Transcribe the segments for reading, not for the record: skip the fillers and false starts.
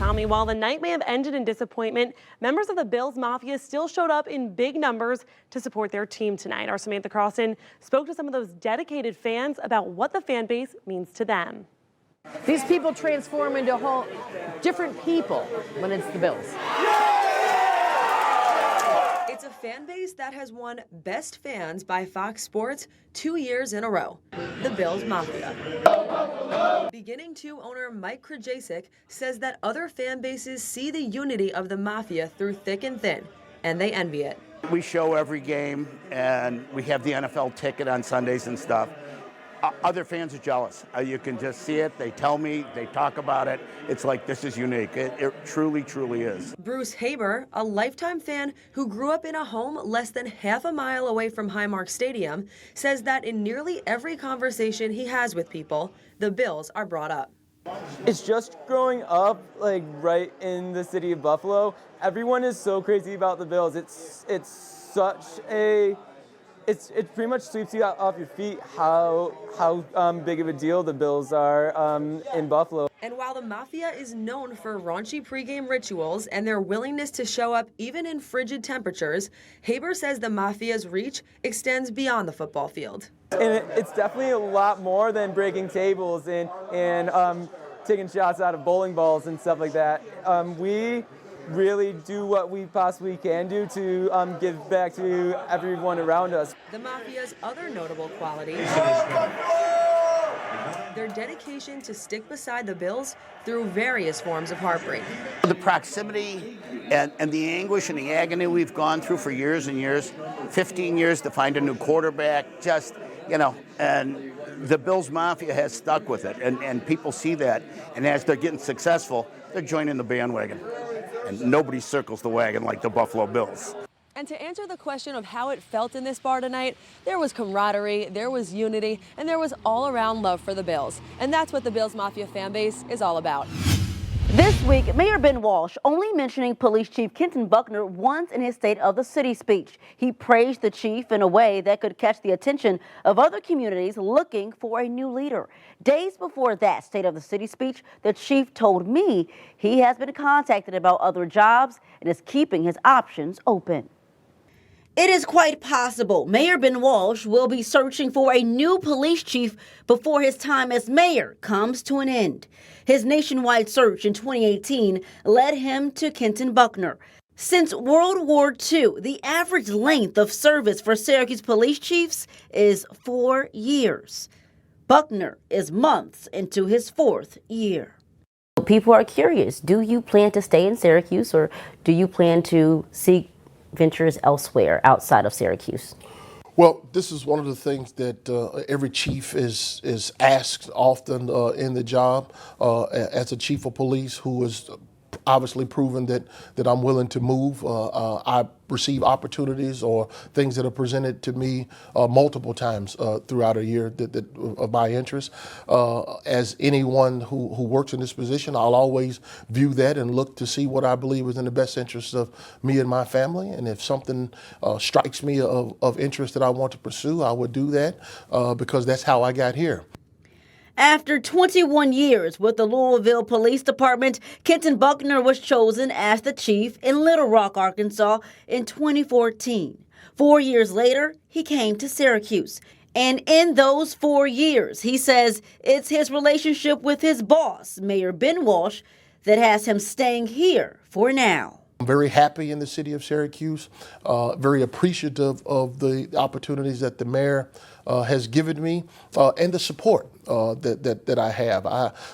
Tommy, while the night may have ended in disappointment, members of the Bills Mafia still showed up in big numbers to support their team tonight. Our Samantha Carlson spoke to some of those dedicated fans about what the fan base means to them. These people transform into whole different people when it's the Bills. It's a fan base that has won Best Fans by Fox Sports 2 years in a row, the Bills Mafia. Beginning 2 owner Mike Krajacic says that other fan bases see the unity of the Mafia through thick and thin, and they envy it. We show every game, and we have the NFL ticket on Sundays and stuff. Other fans are jealous. You can just see it. They tell me, they talk about it. It's like, this is unique. It truly, truly is. Bruce Haber, a lifetime fan who grew up in a home less than half a mile away from Highmark Stadium, says that in nearly every conversation he has with people, the Bills are brought up. It's just growing up, like, right in the city of Buffalo. Everyone is so crazy about the Bills. It's such a... It pretty much sweeps you off your feet how big of a deal the Bills are in Buffalo. And while the Mafia is known for raunchy pregame rituals and their willingness to show up even in frigid temperatures, Haber says the Mafia's reach extends beyond the football field. And it's definitely a lot more than breaking tables and taking shots out of bowling balls and stuff like that. We really do what we possibly can do to give back to everyone around us. The Mafia's other notable quality, their dedication to stick beside the Bills through various forms of heartbreak. The proximity and the anguish and the agony we've gone through for years and years, 15 years to find a new quarterback, just, you know, and the Bills Mafia has stuck with it, and people see that, and as they're getting successful, they're joining the bandwagon. And nobody circles the wagon like the Buffalo Bills. And to answer the question of how it felt in this bar tonight, there was camaraderie, there was unity, and there was all-around love for the Bills. And that's what the Bills Mafia fan base is all about. This week, Mayor Ben Walsh only mentioning Police Chief Kenton Buckner once in his State of the City speech. He praised the chief in a way that could catch the attention of other communities looking for a new leader. Days before that State of the City speech, the chief told me he has been contacted about other jobs and is keeping his options open. It is quite possible Mayor Ben Walsh will be searching for a new police chief before his time as mayor comes to an end. His nationwide search in 2018 led him to Kenton Buckner. Since World War II, the average length of service for Syracuse police chiefs is 4 years. Buckner is months into his 4th year. People are curious. Do you plan to stay in Syracuse, or do you plan to seek ventures elsewhere outside of Syracuse? Well, this is one of the things that every chief is asked often in the job. As a chief of police who is obviously proven that I'm willing to move. I receive opportunities or things that are presented to me multiple times throughout a year that of my interest. As anyone who works in this position, I'll always view that and look to see what I believe is in the best interest of me and my family. And if something strikes me of interest that I want to pursue, I would do that because that's how I got here. After 21 years with the Louisville Police Department, Kenton Buckner was chosen as the chief in Little Rock, Arkansas in 2014. 4 years later, he came to Syracuse. And in those 4 years, he says it's his relationship with his boss, Mayor Ben Walsh, that has him staying here for now. I'm very happy in the city of Syracuse, very appreciative of the opportunities that the mayor has given me and the support that I have.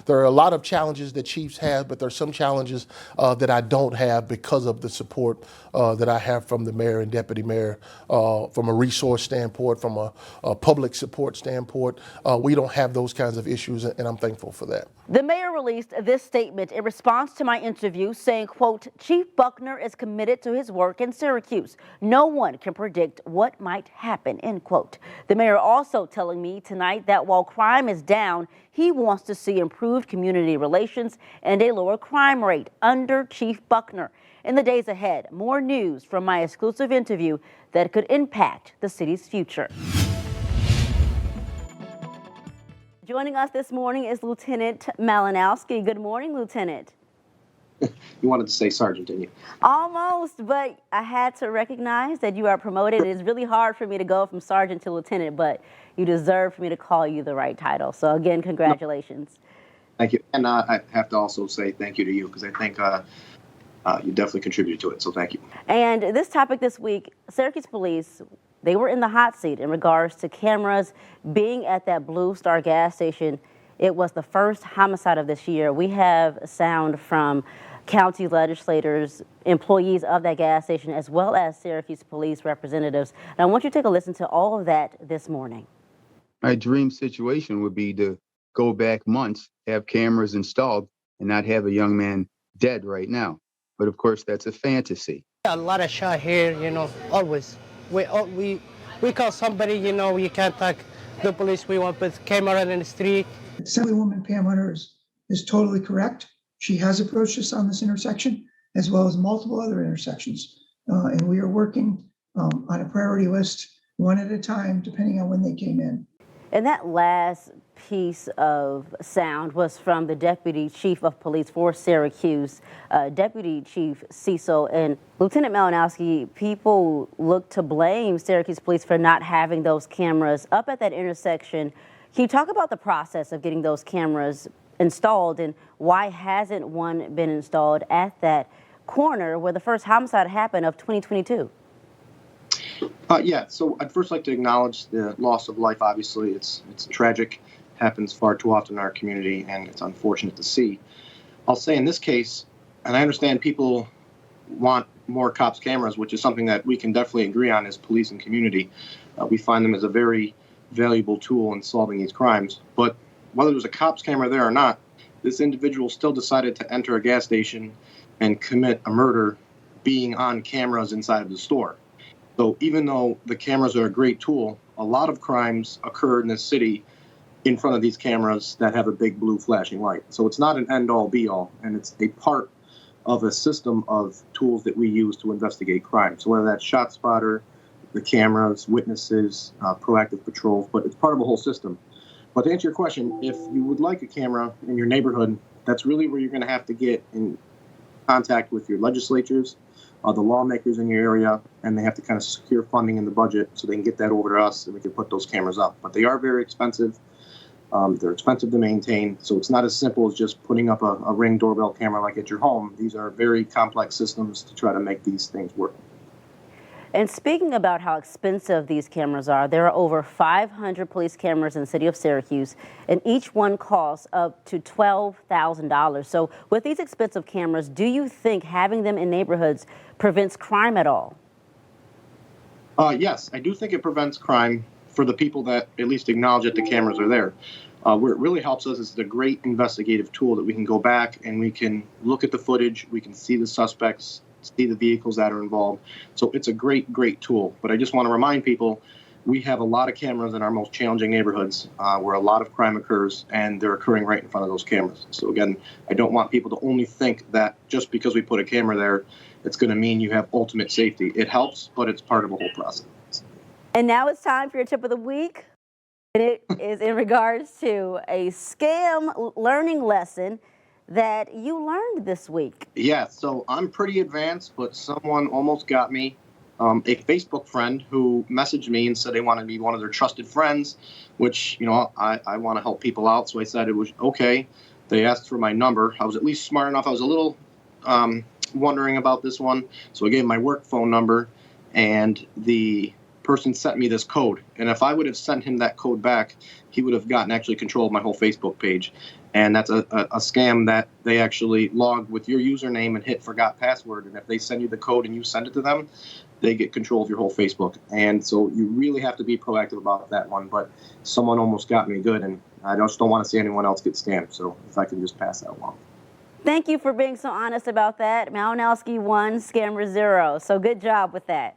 There are a lot of challenges that chiefs have, but there are some challenges that I don't have because of the support that I have from the mayor and deputy mayor, from a resource standpoint, from a public support standpoint. We don't have those kinds of issues, and I'm thankful for that. The mayor released this statement in response to my interview saying, quote, Chief Buckner is committed to his work in Syracuse. No one can predict what might happen, end quote. The mayor also telling me tonight that while crime is down, he wants to see improved community relations and a lower crime rate under Chief Buckner. In the days ahead, more news from my exclusive interview that could impact the city's future. Joining us this morning is Lieutenant Malinowski. Good morning, Lieutenant. You wanted to say sergeant, didn't you? Almost, but I had to recognize that you are promoted. It's really hard for me to go from sergeant to lieutenant, but you deserve for me to call you the right title. So again, congratulations. Thank you. And I have to also say thank you to you, because I think you definitely contributed to it. So thank you. And this topic this week, Syracuse Police, they were in the hot seat in regards to cameras being at that Blue Star gas station. It was the first homicide of this year. We have sound from county legislators, employees of that gas station, as well as Syracuse Police representatives. And I want you to take a listen to all of that this morning. My dream situation would be to go back months, have cameras installed, and not have a young man dead right now. But of course, that's a fantasy. A lot of shot here, always. We call somebody, you contact the police. We want with camera in the street. Assemblywoman Pam Hunter is totally correct. She has approached us on this intersection, as well as multiple other intersections. And we are working on a priority list, one at a time, depending on when they came in. And that last piece of sound was from the Deputy Chief of Police for Syracuse, Deputy Chief Cecil. And Lieutenant Malinowski, people look to blame Syracuse Police for not having those cameras up at that intersection. Can you talk about the process of getting those cameras installed, and why hasn't one been installed at that corner where the first homicide happened of 2022? Yeah, so I'd first like to acknowledge the loss of life. Obviously, it's tragic, happens far too often in our community, and it's unfortunate to see. I'll say in this case, and I understand people want more cops cameras, which is something that we can definitely agree on as police and community. We find them as a very valuable tool in solving these crimes. But whether there's a cops camera there or not, this individual still decided to enter a gas station and commit a murder being on cameras inside of the store. So even though the cameras are a great tool, a lot of crimes occur in this city in front of these cameras that have a big blue flashing light. So it's not an end-all be-all, and it's a part of a system of tools that we use to investigate crime. So whether that's ShotSpotter, the cameras, witnesses, proactive patrols, but it's part of a whole system. But to answer your question, if you would like a camera in your neighborhood, that's really where you're going to have to get in contact with your legislatures, the lawmakers in your area, and they have to kind of secure funding in the budget so they can get that over to us and we can put those cameras up. But they are very expensive. They're expensive to maintain, so it's not as simple as just putting up a Ring doorbell camera like at your home. These are very complex systems to try to make these things work. And speaking about how expensive these cameras are, there are over 500 police cameras in the city of Syracuse, and each one costs up to $12,000. So with these expensive cameras, do you think having them in neighborhoods prevents crime at all? Yes, I do think it prevents crime for the people that at least acknowledge that the cameras are there. Where it really helps us is the great investigative tool that we can go back and we can look at the footage, we can see the suspects, see the vehicles that are involved. So it's a great, great tool. But I just want to remind people, we have a lot of cameras in our most challenging neighborhoods where a lot of crime occurs, and they're occurring right in front of those cameras. So again, I don't want people to only think that just because we put a camera there, it's going to mean you have ultimate safety. It helps, but it's part of a whole process. And now it's time for your tip of the week. And it is in regards to a scam learning lesson that you learned this week. Yeah, so I'm pretty advanced, but someone almost got me. A Facebook friend who messaged me and said they wanted to be one of their trusted friends, which, I want to help people out. So I said it was okay. They asked for my number. I was at least smart enough. I was a little wondering about this one. So I gave my work phone number, and the person sent me this code. And if I would have sent him that code back, he would have gotten actually control of my whole Facebook page. And that's a scam that they actually log with your username and hit forgot password. And if they send you the code and you send it to them, they get control of your whole Facebook. And so you really have to be proactive about that one. But someone almost got me good, and I just don't want to see anyone else get scammed. So if I can just pass that along. Thank you for being so honest about that. Malinowski 1, scammer 0. So good job with that.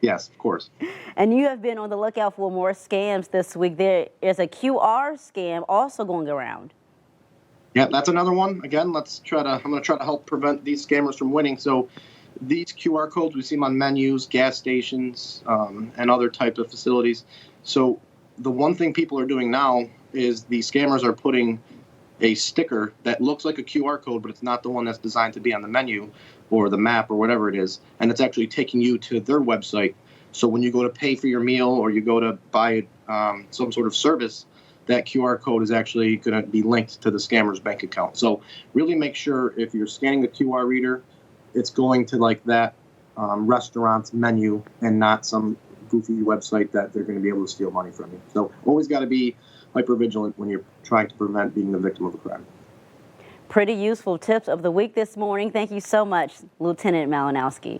Yes, of course. And you have been on the lookout for more scams this week. There is a QR scam also going around. Yeah, that's another one. Again, I'm going to try to help prevent these scammers from winning. So these QR codes, we see them on menus, gas stations, and other types of facilities. So the one thing people are doing now is the scammers are putting a sticker that looks like a QR code, but it's not the one that's designed to be on the menu or the map or whatever it is. And it's actually taking you to their website. So when you go to pay for your meal or you go to buy some sort of service, that QR code is actually going to be linked to the scammer's bank account. So really make sure if you're scanning the QR reader, it's going to like that restaurant's menu and not some goofy website that they're going to be able to steal money from you. So always got to be hypervigilant when you're trying to prevent being the victim of a crime. Pretty useful tips of the week this morning. Thank you so much, Lieutenant Malinowski.